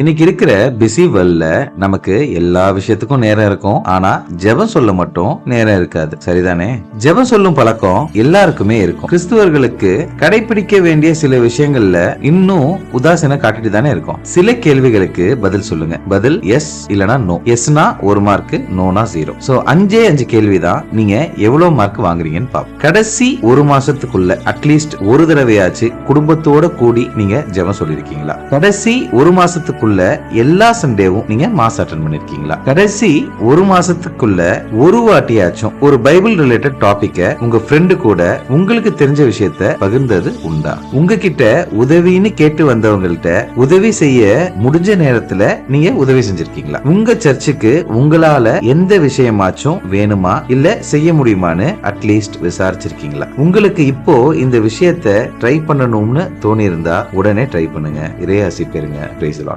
இன்னைக்கு இருக்கிற பிஸி வேர்ல்ட்ல நமக்கு எல்லா விஷயத்துக்கும் நேரம் இருக்கும். ஆனா ஜெபம் சொல்ல மட்டும் நேரம் இருக்காது. சரிதானே? ஜெபம் சொல்லும் பழக்கம் எல்லாருக்குமே இருக்கும். கிறிஸ்துவர்களுக்கு கடைபிடிக்க வேண்டிய சில விஷயங்கள்ல இன்னும் உதாசீனம் காட்டிட்டு தானே இருக்கும். சில கேள்விகளுக்கு பதில் சொல்லுங்க. பதில் எஸ் இல்லனா நோ. எஸ்னா 1 மார்க், நோனா 0. சோ 5 கேள்விதான். நீங்க எவ்வளவு மார்க் வாங்குறீங்கன்னு பாப்போம். கடைசி 1 மாசத்துக்குள்ள அட்லீஸ்ட் ஒரு தடவையாச்சு குடும்பத்தோட கூடி நீங்க ஜெபம் சொல்லிருக்கீங்களா? கடைசி 1 மாசத்துக்குள்ள எல்லா சண்டேவும் நீங்க மாஸ் அட்டெண்ட் பண்ணிருக்கீங்களா? கடைசி 1 மாசத்துக்குள்ள ஒரு வாட்டியாச்சும் ஒரு பைபிள் ரிலேட்டட் டாபிக்க உங்க ஃப்ரெண்டு கூட உங்களுக்கு தெரிஞ்ச விஷயத்த பகிர்ந்தது உண்டா? உங்ககிட்ட உதவின்னு கேட்டு வந்தவங்கள்ட்ட உதவி செய்ய முடிஞ்ச நேரத்துல நீங்க உதவி செஞ்சிருக்கீங்களா? உங்க சர்ச்சுக்கு உங்களால எந்த விஷயமாச்சும் வேணுமா இல்ல செய்ய முடியுமான்னு அட்லீஸ்ட் விசாரிச்சிருக்கீங்களா? உங்களுக்கு இப்போ இந்த விஷயத்த ட்ரை பண்ணணும்னு தோணி இருந்தா உடனே ட்ரை பண்ணுங்க. இறையாசி பெறுங்க. Praise the Lord.